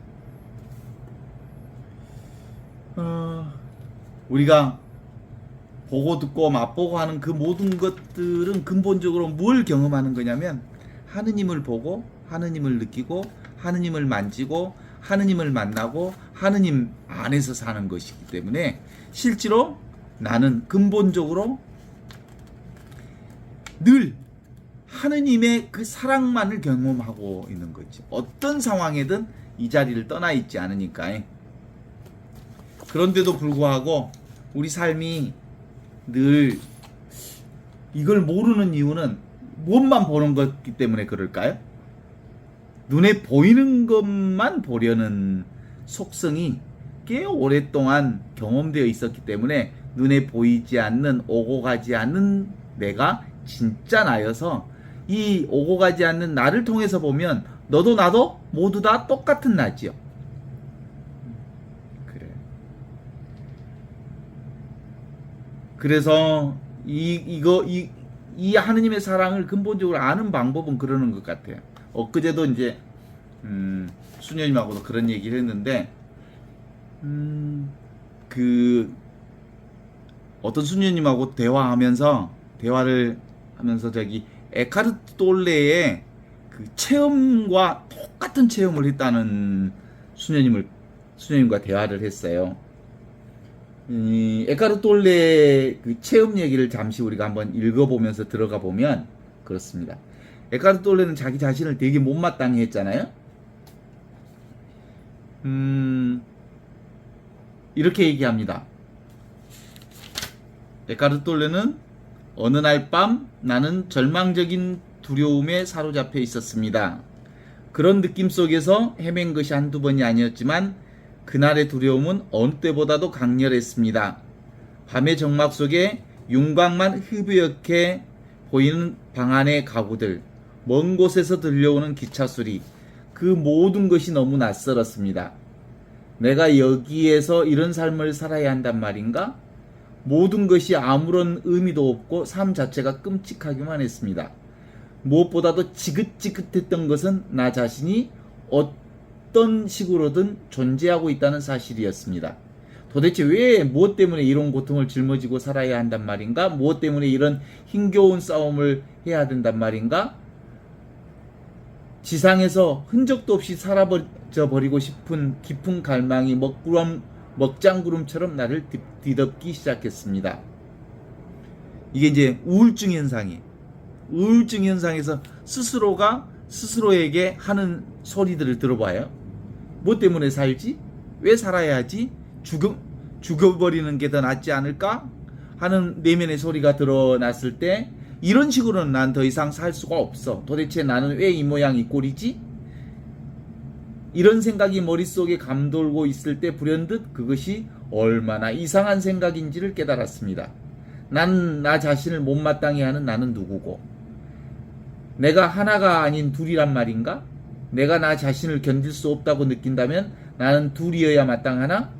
우리가 보고 듣고 맛보고 하는 그 모든 것들은 근본적으로 뭘 경험하는 거냐면 하느님을 보고 하느님을 느끼고 하느님을 만지고 하느님을 만나고 하느님 안에서 사는 것이기 때문에 실제로 나는 근본적으로 늘 하느님의 그 사랑만을 경험하고 있는 거죠. 어떤 상황에든 이 자리를 떠나 있지 않으니까. 그런데도 불구하고 우리 삶이 늘 이걸 모르는 이유는 무엇만 보는 것이기 때문에 그럴까요? 눈에 보이는 것만 보려는 속성이 꽤 오랫동안 경험되어 있었기 때문에 눈에 보이지 않는 오고 가지 않는 내가 진짜 나여서 이 오고 가지 않는 나를 통해서 보면 너도 나도 모두 다 똑같은 나지요. 그래. 그래서 이 하느님의 사랑을 근본적으로 아는 방법은 그러는 것 같아요. 엊그제도 이제 수녀님하고도 그런 얘기를 했는데 그 어떤 수녀님하고 대화를 하면서 저기 에카르트 돌레의 그 체험과 똑같은 체험을 했다는 수녀님과 대화를 했어요. 에카르트 돌레의 그 체험 얘기를 잠시 우리가 한번 읽어보면서 들어가 보면 그렇습니다. 에카르트 돌레는 자기 자신을 되게 못마땅해 했잖아요. 이렇게 얘기합니다. 에카르트 돌레는 어느 날 밤 나는 절망적인 두려움에 사로잡혀 있었습니다. 그런 느낌 속에서 헤맨 것이 한두 번이 아니었지만 그날의 두려움은 어느 때보다도 강렬했습니다. 밤의 정막 속에 윤곽만 흐굼하게 보이는 방 안의 가구들, 먼 곳에서 들려오는 기차 소리, 그 모든 것이 너무 낯설었습니다. 내가 여기에서 이런 삶을 살아야 한단 말인가? 모든 것이 아무런 의미도 없고 삶 자체가 끔찍하기만 했습니다. 무엇보다도 지긋지긋했던 것은 나 자신이 어떤 식으로든 존재하고 있다는 사실이었습니다. 도대체 왜 무엇 때문에 이런 고통을 짊어지고 살아야 한단 말인가? 무엇 때문에 이런 힘겨운 싸움을 해야 된단 말인가? 지상에서 흔적도 없이 사라져 버리고 싶은 깊은 갈망이 먹장구름처럼 나를 뒤덮기 시작했습니다. 이게 이제 우울증 현상이에요. 우울증 현상에서 스스로가 스스로에게 하는 소리들을 들어봐요. 뭐 때문에 살지? 왜 살아야 하지? 죽어버리는 게 더 낫지 않을까? 하는 내면의 소리가 드러났을 때 이런 식으로는 난 더 이상 살 수가 없어. 도대체 나는 왜 이 모양 이 꼴이지? 이런 생각이 머릿속에 감돌고 있을 때 불현듯 그것이 얼마나 이상한 생각인지를 깨달았습니다. 난 나 자신을 못마땅해 하는 나는 누구고, 내가 하나가 아닌 둘이란 말인가? 내가 나 자신을 견딜 수 없다고 느낀다면 나는 둘이어야 마땅하나?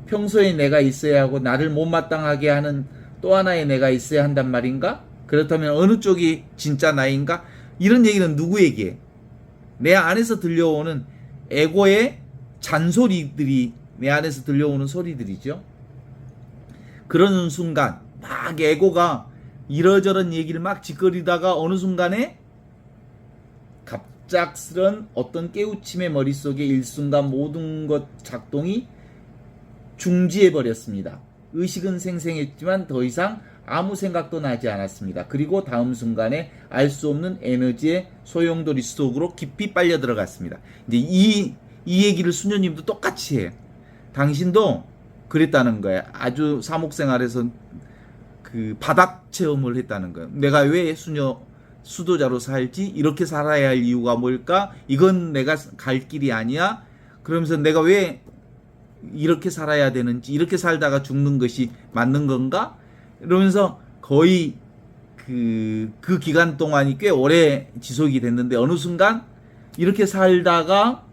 평소에 내가 있어야 하고 나를 못마땅하게 하는 또 하나의 내가 있어야 한단 말인가? 그렇다면 어느 쪽이 진짜 나인가? 이런 얘기는 누구에게? 내 안에서 들려오는 에고의 잔소리들이 내 안에서 들려오는 소리들이죠. 그러는 순간 막 에고가 이러저런 얘기를 막 짓거리다가 어느 순간에 갑작스런 어떤 깨우침의 머릿속에 일순간 모든 것 작동이 중지해버렸습니다. 의식은 생생했지만 더 이상 아무 생각도 나지 않았습니다. 그리고 다음 순간에 알 수 없는 에너지의 소용돌이 속으로 깊이 빨려 들어갔습니다. 이제 이 얘기를 수녀님도 똑같이 해요. 당신도 그랬다는 거예요. 아주 사목생활에서 그 바닥 체험을 했다는 거예요. 내가 왜 수도자로 살지? 이렇게 살아야 할 이유가 뭘까? 이건 내가 갈 길이 아니야? 그러면서 내가 왜 이렇게 살아야 되는지, 이렇게 살다가 죽는 것이 맞는 건가? 이러면서 거의 그 기간 동안이 꽤 오래 지속이 됐는데 어느 순간 이렇게 살다가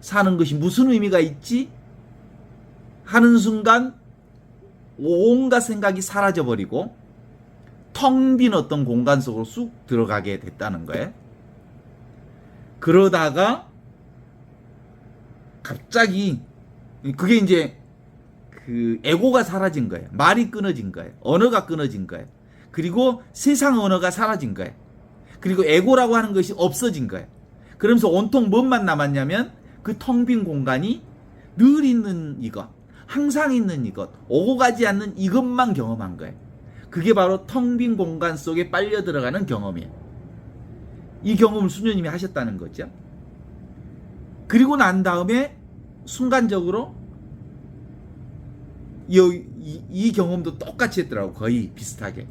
사는 것이 무슨 의미가 있지? 하는 순간 온갖 생각이 사라져버리고 텅 빈 어떤 공간 속으로 쑥 들어가게 됐다는 거예요. 그러다가 갑자기 그게 이제 그 에고가 사라진 거예요. 말이 끊어진 거예요. 언어가 끊어진 거예요. 그리고 세상 언어가 사라진 거예요. 그리고 에고라고 하는 것이 없어진 거예요. 그러면서 온통 뭔만 남았냐면 그 텅 빈 공간이 늘 있는 이것, 항상 있는 이것, 오고 가지 않는 이것만 경험한 거예요. 그게 바로 텅 빈 공간 속에 빨려 들어가는 경험이에요. 이 경험을 수녀님이 하셨다는 거죠. 그리고 난 다음에 순간적으로 이 경험도 똑같이 했더라고. 거의 비슷하게.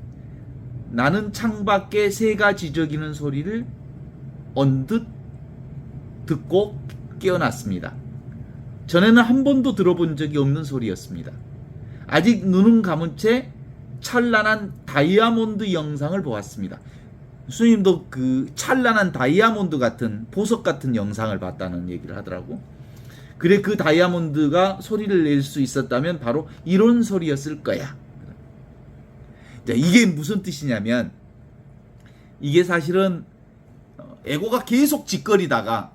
나는 창밖에 새가 지저귀는 소리를 언뜻 듣고 깨어났습니다. 전에는 한 번도 들어본 적이 없는 소리였습니다. 아직 눈은 감은 채 찬란한 다이아몬드 영상을 보았습니다. 수님도 그 찬란한 다이아몬드 같은 보석 같은 영상을 봤다는 얘기를 하더라고. 그래, 그 다이아몬드가 소리를 낼 수 있었다면 바로 이런 소리였을 거야. 자, 이게 무슨 뜻이냐면, 이게 사실은 에고가 계속 짓거리다가,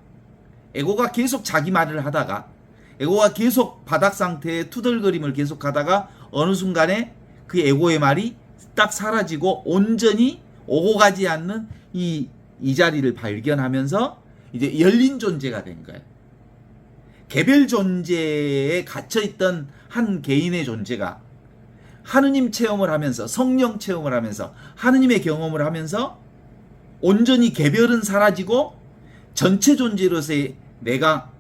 에고가 계속 자기 말을 하다가, 에고가 계속 바닥 상태의 투덜거림을 계속 하다가 어느 순간에 그 에고의 말이 딱 사라지고 온전히 오고 가지 않는 이 자리를 발견하면서 이제 열린 존재가 된 거예요. 개별 존재에 갇혀있던 한 개인의 존재가 하느님 체험을 하면서, 성령 체험을 하면서, 하느님의 경험을 하면서 온전히 개별은 사라지고 전체 존재로서의 내가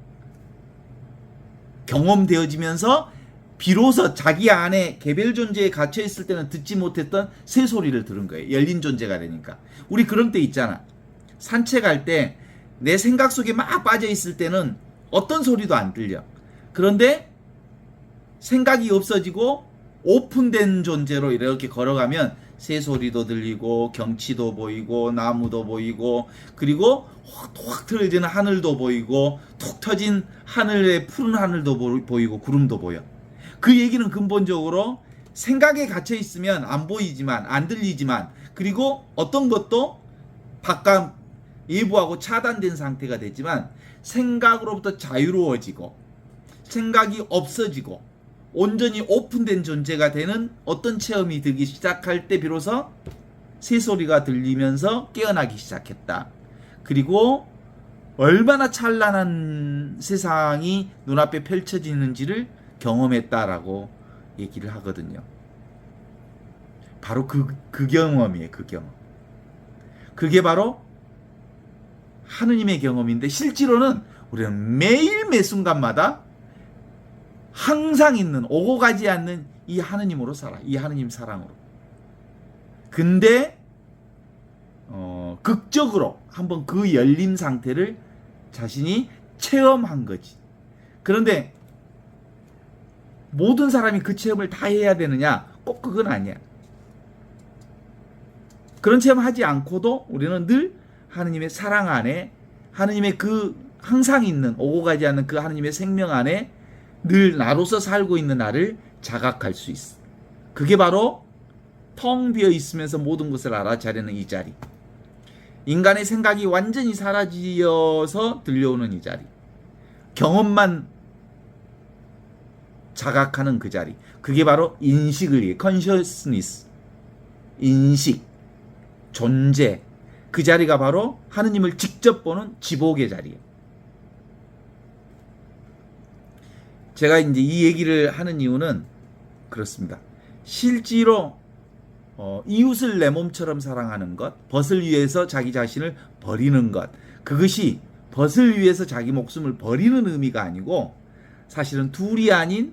경험되어지면서 비로소 자기 안에 개별 존재에 갇혀있을 때는 듣지 못했던 새 소리를 들은 거예요. 열린 존재가 되니까. 우리 그런 때 있잖아. 산책할 때 내 생각 속에 막 빠져있을 때는 어떤 소리도 안 들려. 그런데 생각이 없어지고 오픈된 존재로 이렇게 걸어가면 새 소리도 들리고 경치도 보이고 나무도 보이고 그리고 확 틀어지는 하늘도 보이고 툭 터진 하늘의 푸른 하늘도 보이고 구름도 보여. 그 얘기는 근본적으로 생각에 갇혀 있으면 안 보이지만 안 들리지만 그리고 어떤 것도 바깥 예부하고 차단된 상태가 되지만 생각으로부터 자유로워지고 생각이 없어지고 온전히 오픈된 존재가 되는 어떤 체험이 들기 시작할 때 비로소 새 소리가 들리면서 깨어나기 시작했다. 그리고 얼마나 찬란한 세상이 눈앞에 펼쳐지는지를 경험했다라고 얘기를 하거든요. 바로 그 경험이에요. 그 경험. 그게 바로 하느님의 경험인데, 실제로는 우리는 매일 매 순간마다 항상 있는, 오고 가지 않는 이 하느님으로 살아. 이 하느님 사랑으로. 근데 극적으로 한번 그 열림 상태를 자신이 체험한 거지. 그런데 모든 사람이 그 체험을 다 해야 되느냐? 꼭 그건 아니야. 그런 체험하지 않고도 우리는 늘 하느님의 사랑 안에, 하느님의 그 항상 있는, 오고 가지 않는 그 하느님의 생명 안에 늘 나로서 살고 있는 나를 자각할 수 있어. 그게 바로 텅 비어 있으면서 모든 것을 알아차리는 이 자리. 인간의 생각이 완전히 사라지어서 들려오는 이 자리. 경험만 자각하는 그 자리. 그게 바로 인식을 얘기해. consciousness. 인식. 존재. 그 자리가 바로 하느님을 직접 보는 지복의 자리예요. 제가 이제 이 얘기를 하는 이유는 그렇습니다. 실제로 이웃을 내 몸처럼 사랑하는 것, 벗을 위해서 자기 자신을 버리는 것, 그것이 벗을 위해서 자기 목숨을 버리는 의미가 아니고, 사실은 둘이 아닌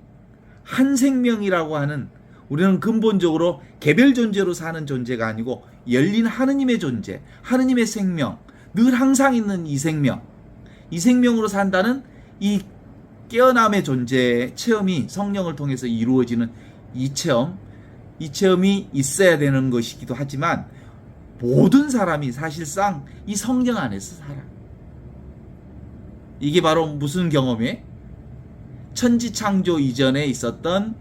한 생명이라고 하는, 우리는 근본적으로 개별 존재로 사는 존재가 아니고 열린 하느님의 존재, 하느님의 생명, 늘 항상 있는 이 생명, 이 생명으로 산다는 이 깨어남의 존재 체험이 성령을 통해서 이루어지는 이 체험이 있어야 되는 것이기도 하지만, 모든 사람이 사실상 이 성령 안에서 살아. 이게 바로 무슨 경험이에요? 천지창조 이전에 있었던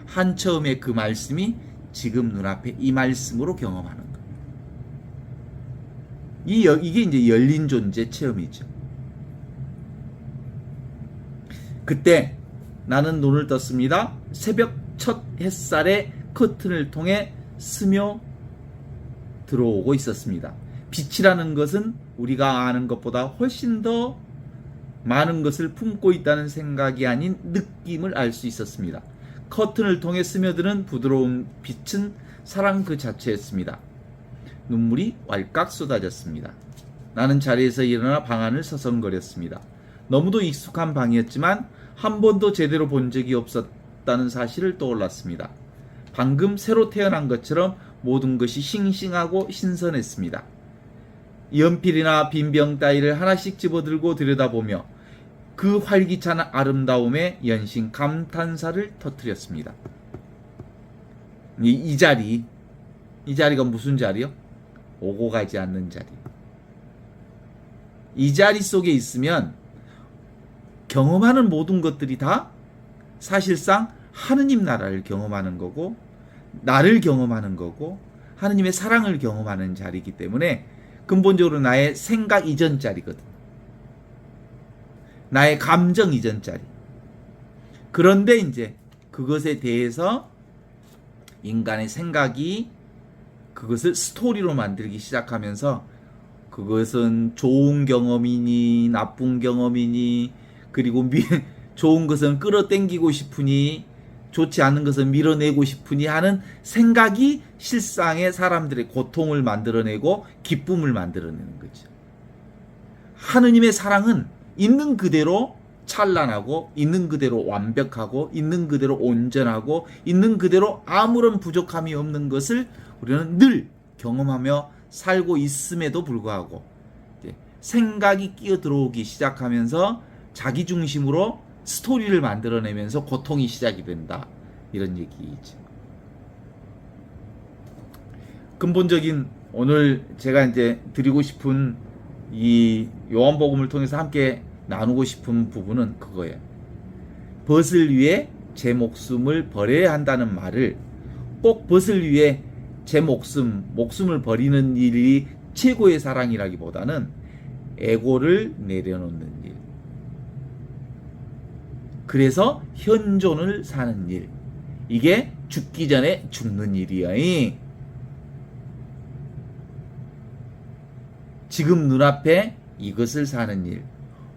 한 처음의 그 말씀이 지금 눈앞에 이 말씀으로 경험하는 거예요. 이게 이제 열린 존재 체험이죠. 그때 나는 눈을 떴습니다. 새벽 첫 햇살에 커튼을 통해 스며 들어오고 있었습니다. 빛이라는 것은 우리가 아는 것보다 훨씬 더 많은 것을 품고 있다는 생각이 아닌 느낌을 알 수 있었습니다. 커튼을 통해 스며드는 부드러운 빛은 사랑 그 자체였습니다. 눈물이 왈칵 쏟아졌습니다. 나는 자리에서 일어나 방 안을 서성거렸습니다. 너무도 익숙한 방이었지만 한 번도 제대로 본 적이 없었다는 사실을 떠올랐습니다. 방금 새로 태어난 것처럼 모든 것이 싱싱하고 신선했습니다. 연필이나 빈병 따위를 하나씩 집어들고 들여다보며 그 활기찬 아름다움에 연신 감탄사를 터뜨렸습니다. 이 자리가 무슨 자리요? 오고 가지 않는 자리. 이 자리 속에 있으면 경험하는 모든 것들이 다 사실상 하느님 나라를 경험하는 거고, 나를 경험하는 거고, 하느님의 사랑을 경험하는 자리이기 때문에 근본적으로 나의 생각 이전 자리거든. 나의 감정 이전 자리. 그런데 이제 그것에 대해서 인간의 생각이 그것을 스토리로 만들기 시작하면서, 그것은 좋은 경험이니 나쁜 경험이니, 그리고 좋은 것은 끌어당기고 싶으니 좋지 않은 것은 밀어내고 싶으니 하는 생각이 실상의 사람들의 고통을 만들어내고 기쁨을 만들어내는 거죠. 하느님의 사랑은 있는 그대로 찬란하고, 있는 그대로 완벽하고, 있는 그대로 온전하고, 있는 그대로 아무런 부족함이 없는 것을 우리는 늘 경험하며 살고 있음에도 불구하고, 생각이 끼어들어오기 시작하면서 자기 중심으로 스토리를 만들어내면서 고통이 시작이 된다, 이런 얘기이죠. 근본적인 오늘 제가 이제 드리고 싶은 이 요한복음을 통해서 함께 나누고 싶은 부분은 그거예요. 벗을 위해 제 목숨을 버려야 한다는 말을, 꼭 벗을 위해 제 목숨을 버리는 일이 최고의 사랑이라기보다는 에고를 내려놓는 일, 그래서 현존을 사는 일, 이게 죽기 전에 죽는 일이야. 지금 눈앞에 이것을 사는 일.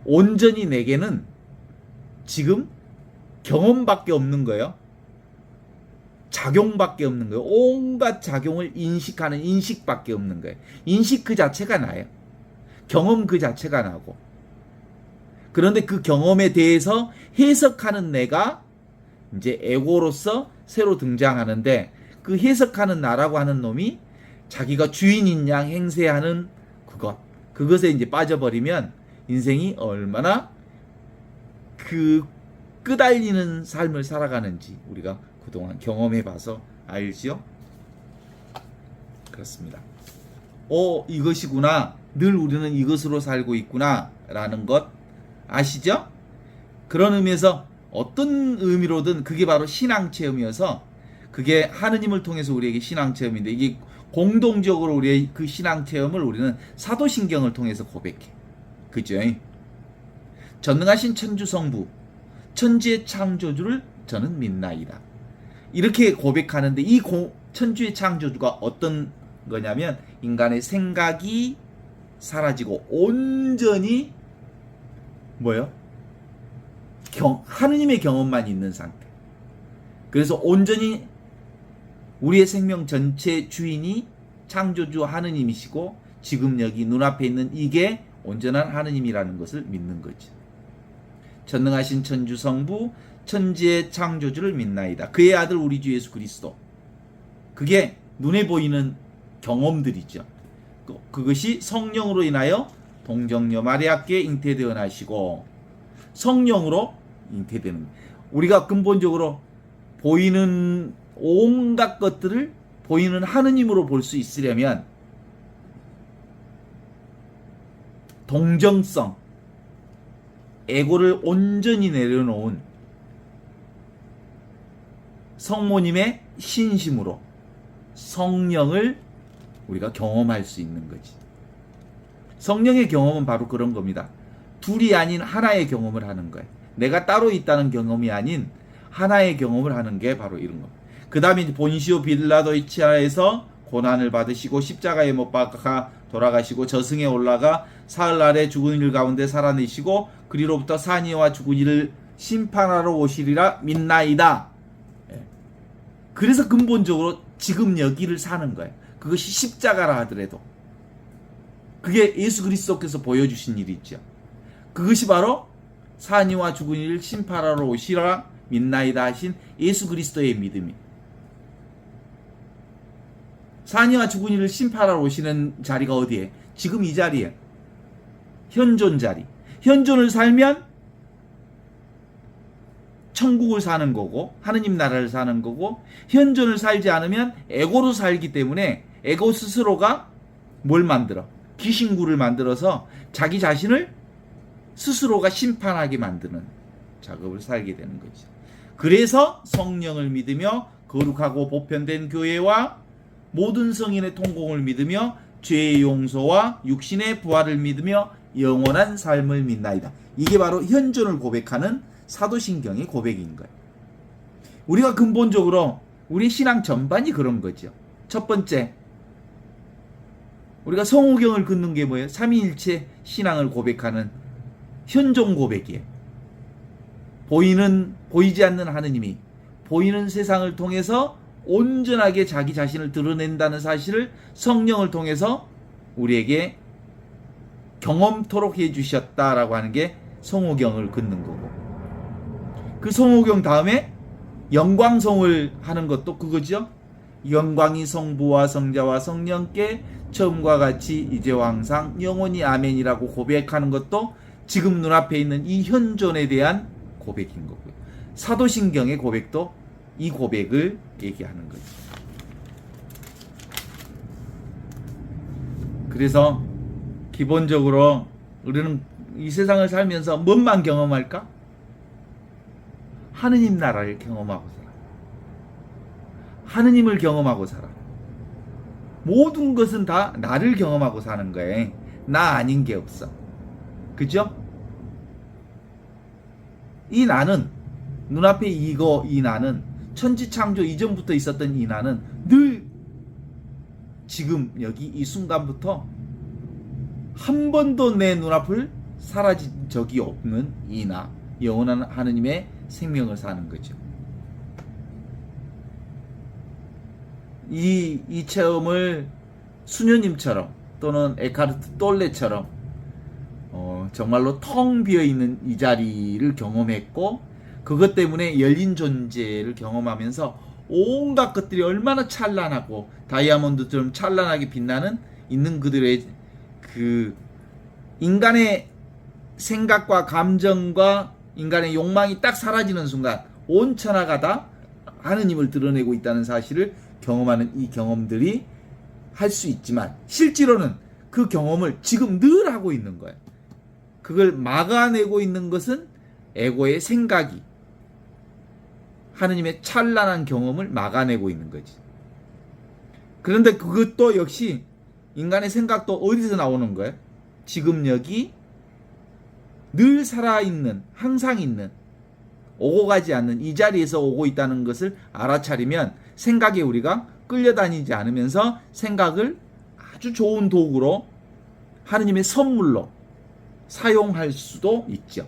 온전히 내게는 지금 경험밖에 없는 거예요. 작용밖에 없는 거예요. 온갖 작용을 인식하는 인식밖에 없는 거예요. 인식 그 자체가 나요. 경험 그 자체가 나고. 그런데 그 경험에 대해서 해석하는 내가 이제 에고로서 새로 등장하는데, 그 해석하는 나라고 하는 놈이 자기가 주인인 양 행세하는 그것에 이제 빠져버리면 인생이 얼마나 그 끄달리는 삶을 살아가는지 우리가 그동안 경험해봐서 알지요? 그렇습니다. 이것이구나. 늘 우리는 이것으로 살고 있구나 라는 것 아시죠? 그런 의미에서 어떤 의미로든 그게 바로 신앙체험이어서, 그게 하느님을 통해서 우리에게 신앙체험인데, 이게 공동적으로 우리의 그 신앙체험을 우리는 사도신경을 통해서 고백해. 그죠? 전능하신 천주성부, 천지의 창조주를 저는 믿나이다. 이렇게 고백하는데, 이 천주의 창조주가 어떤 거냐면, 인간의 생각이 사라지고 온전히 뭐요? 하느님의 경험만 있는 상태. 그래서 온전히 우리의 생명 전체 주인이 창조주 하느님이시고, 지금 여기 눈앞에 있는 이게 온전한 하느님이라는 것을 믿는 거죠. 전능하신 천주성부, 천지의 창조주를 믿나이다. 그의 아들 우리 주 예수 그리스도. 그게 눈에 보이는 경험들이죠. 그것이 성령으로 인하여 동정녀 마리아께 잉태되어 나시고, 성령으로 잉태되는, 우리가 근본적으로 보이는 온갖 것들을 보이는 하느님으로 볼 수 있으려면 동정성, 에고를 온전히 내려놓은 성모님의 신심으로 성령을 우리가 경험할 수 있는 거지. 성령의 경험은 바로 그런 겁니다. 둘이 아닌 하나의 경험을 하는 거예요. 내가 따로 있다는 경험이 아닌 하나의 경험을 하는 게 바로 이런 겁니다. 그 다음에 본시오 빌라도이치아에서 고난을 받으시고 십자가에 못 박아 돌아가시고 저승에 올라가 사흘날에 죽은 일 가운데 살아내시고 그리로부터 산이와 죽은 이를 심판하러 오시리라 믿나이다. 그래서 근본적으로 지금 여기를 사는 거예요. 그것이 십자가라 하더라도 그게 예수 그리스도께서 보여주신 일이 있죠. 그것이 바로 산이와 죽은 이를 심판하러 오시라 믿나이다 하신 예수 그리스도의 믿음이. 산이와 죽은 이를 심판하러 오시는 자리가 어디에? 지금 이 자리에. 현존 자리. 현존을 살면 천국을 사는 거고 하느님 나라를 사는 거고, 현존을 살지 않으면 에고로 살기 때문에 에고 스스로가 뭘 만들어? 귀신구를 만들어서 자기 자신을 스스로가 심판하게 만드는 작업을 살게 되는 거죠. 그래서 성령을 믿으며 거룩하고 보편된 교회와 모든 성인의 통공을 믿으며 죄의 용서와 육신의 부활을 믿으며 영원한 삶을 믿나이다. 이게 바로 현존을 고백하는 사도신경의 고백인 거예요. 우리가 근본적으로 우리 신앙 전반이 그런 거죠. 첫 번째, 우리가 성호경을 긋는 게 뭐예요? 삼위일체 신앙을 고백하는 현존 고백이에요. 보이지 않는 하느님이 보이는 세상을 통해서 온전하게 자기 자신을 드러낸다는 사실을 성령을 통해서 우리에게 경험토록 해주셨다라고 하는 게 성호경을 긋는 거고, 그 성호경 다음에 영광송을 하는 것도 그거죠. 영광이 성부와 성자와 성령께 처음과 같이 이제와 항상 영원히 아멘이라고 고백하는 것도 지금 눈앞에 있는 이 현존에 대한 고백인 거고요. 사도신경의 고백도 이 고백을 얘기하는 거죠. 그래서 기본적으로 우리는 이 세상을 살면서 뭔만 경험할까? 하느님 나라를 경험하고 살아. 하느님을 경험하고 살아. 모든 것은 다 나를 경험하고 사는 거예요. 나 아닌 게 없어. 그죠? 이 나는, 눈앞에 이 나는 천지창조 이전부터 있었던 이 나는 늘 지금 여기 이 순간부터 한 번도 내 눈앞을 사라진 적이 없는 이 나, 영원한 하느님의 생명을 사는 거죠. 이 체험을 수녀님처럼 또는 에카르트 똘레처럼 정말로 텅 비어있는 이 자리를 경험했고, 그것 때문에 열린 존재를 경험하면서 온갖 것들이 얼마나 찬란하고 다이아몬드처럼 찬란하게 빛나는 있는 그들의 그 인간의 생각과 감정과 인간의 욕망이 딱 사라지는 순간 온 천하가 다 하느님을 드러내고 있다는 사실을 경험하는 이 경험들이 할 수 있지만, 실제로는 그 경험을 지금 늘 하고 있는 거예요. 그걸 막아내고 있는 것은 에고의 생각이 하느님의 찬란한 경험을 막아내고 있는 거지. 그런데 그것도 역시 인간의 생각도 어디서 나오는 거예요? 지금 여기 늘 살아있는, 항상 있는, 오고 가지 않는 이 자리에서 오고 있다는 것을 알아차리면 생각에 우리가 끌려다니지 않으면서 생각을 아주 좋은 도구로 하느님의 선물로 사용할 수도 있죠.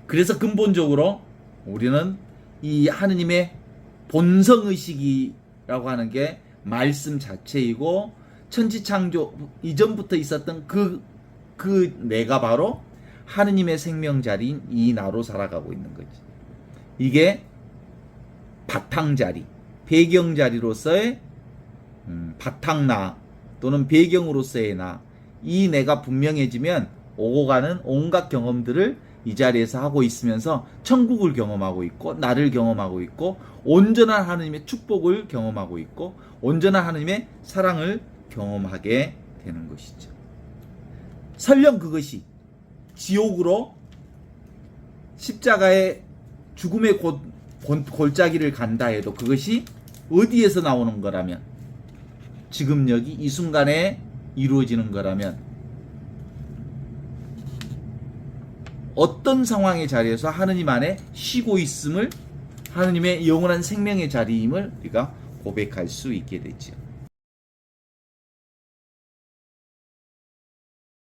그래서 근본적으로 우리는 이 하느님의 본성의식이라고 하는 게 말씀 자체이고, 천지창조 이전부터 있었던 그 내가 바로 하느님의 생명자리인 이 나로 살아가고 있는 거지. 이게 바탕자리, 배경자리로서의 바탕나 또는 배경으로서의 나, 이 내가 분명해지면 오고 가는 온갖 경험들을 이 자리에서 하고 있으면서 천국을 경험하고 있고, 나를 경험하고 있고, 온전한 하느님의 축복을 경험하고 있고, 온전한 하느님의 사랑을 경험하게 되는 것이죠. 설령 그것이 지옥으로 십자가의 죽음의 골짜기를 간다 해도 그것이 어디에서 나오는 거라면, 지금 여기 이 순간에 이루어지는 거라면, 어떤 상황의 자리에서 하느님 안에 쉬고 있음을, 하느님의 영원한 생명의 자리임을 우리가 고백할 수 있게 되죠.